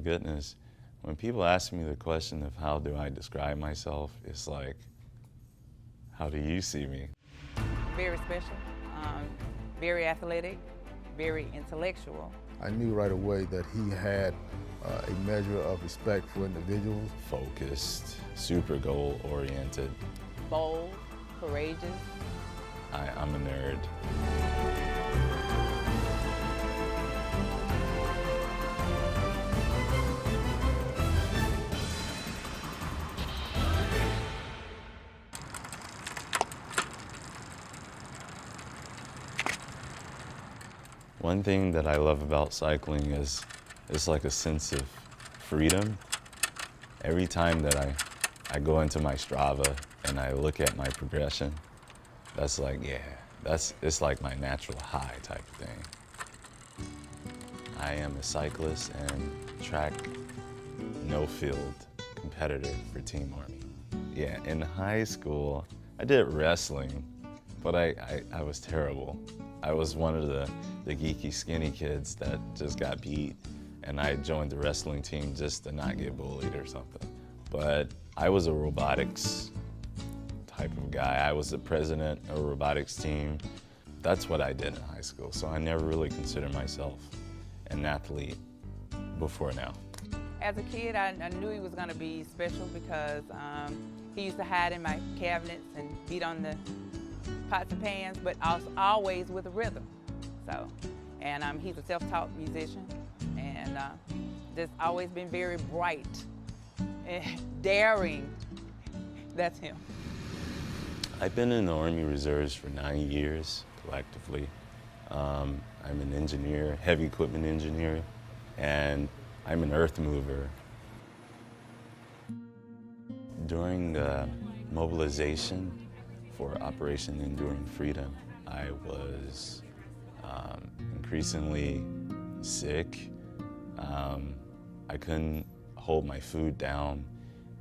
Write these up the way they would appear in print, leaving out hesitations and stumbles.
goodness, when people ask me the question of how do I describe myself, it's like, how do you see me? Very special, very athletic, very intellectual. I knew right away that he had a measure of respect for individuals. Focused, super goal-oriented. Bold, courageous. I'm a nerd. One thing that I love about cycling is it's like a sense of freedom. Every time that I go into my Strava and I look at my progression, that's like, yeah, it's like my natural high type of thing. I am a cyclist and track no field competitor for Team Army. Yeah, in high school, I did wrestling, but I was terrible. I was one of the geeky skinny kids that just got beat, and I joined the wrestling team just to not get bullied or something. But I was a robotics type of guy. I was the president of a robotics team. That's what I did in high school, so I never really considered myself an athlete before now. As a kid, I knew he was going to be special because he used to hide in my cabinets and beat on the pots and pans, but also always with a rhythm. So, and he's a self-taught musician, and just always been very bright and daring. That's him. I've been in the Army Reserves for 9 years collectively. I'm an engineer, heavy equipment engineer, and I'm an earth mover. During the mobilization for Operation Enduring Freedom, I was increasingly sick. I couldn't hold my food down,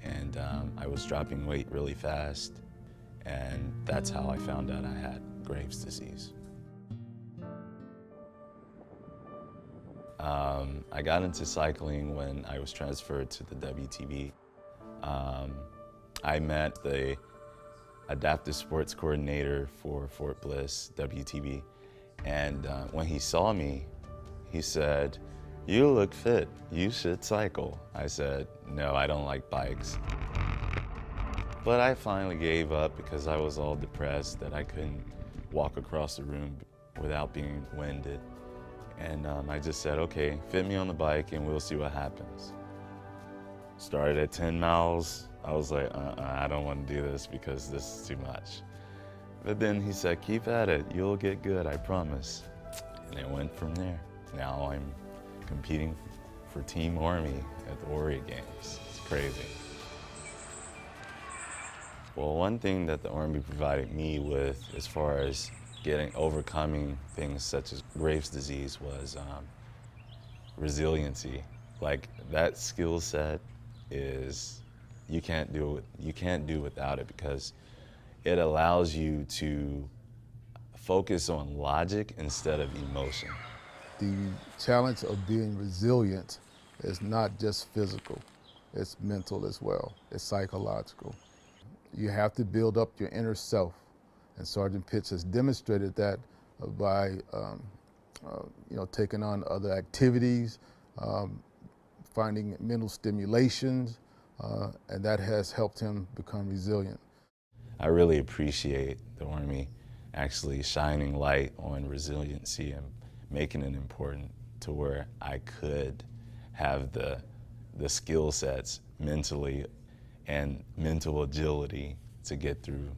and I was dropping weight really fast, and that's how I found out I had Graves' disease. I got into cycling when I was transferred to the WTB. I met the adaptive sports coordinator for Fort Bliss, WTB, and when he saw me, he said, "You look fit, you should cycle." I said, "No, I don't like bikes." But I finally gave up because I was all depressed that I couldn't walk across the room without being winded. And I just said, okay, fit me on the bike and we'll see what happens. Started at 10 miles. I was like, I don't want to do this because this is too much. But then he said, keep at it. You'll get good, I promise. And it went from there. Now I'm competing for Team Army at the Warrior Games. It's crazy. Well, one thing that the Army provided me with as far as overcoming things such as Graves' disease was resiliency. Like, that skill set is, you can't do without it, because it allows you to focus on logic instead of emotion. The challenge of being resilient is not just physical, it's mental as well, it's psychological. You have to build up your inner self, and Sergeant Pitts has demonstrated that by taking on other activities, finding mental stimulations, and that has helped him become resilient. I really appreciate the Army actually shining light on resiliency and making it important to where I could have the skill sets mentally and mental agility to get through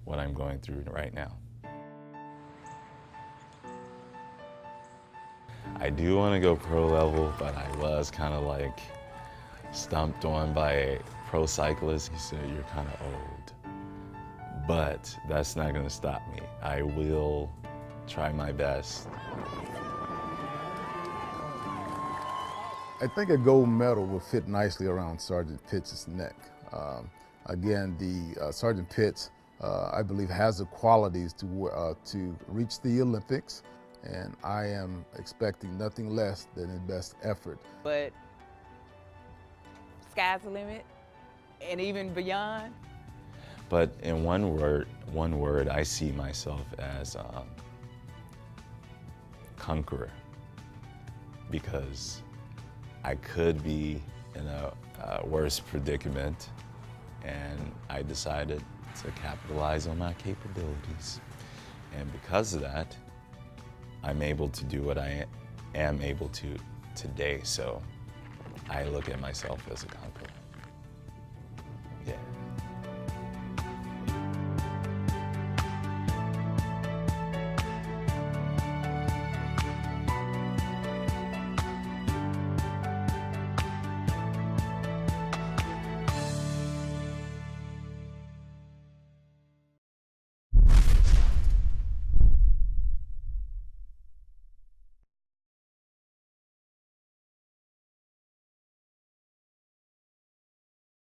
what I'm going through right now. I do want to go pro level, but I was kind of like stumped on by a pro cyclist. He said, you're kind of old. But that's not going to stop me. I will try my best. I think a gold medal will fit nicely around Sergeant Pitts' neck. Again, Sergeant Pitts, I believe, has the qualities to reach the Olympics, and I am expecting nothing less than his best effort. But sky's the limit and even beyond. But in one word, I see myself as conqueror, because I could be in a worse predicament, and I decided to capitalize on my capabilities. And because of that, I'm able to do what I am able to today. So I look at myself as a conqueror.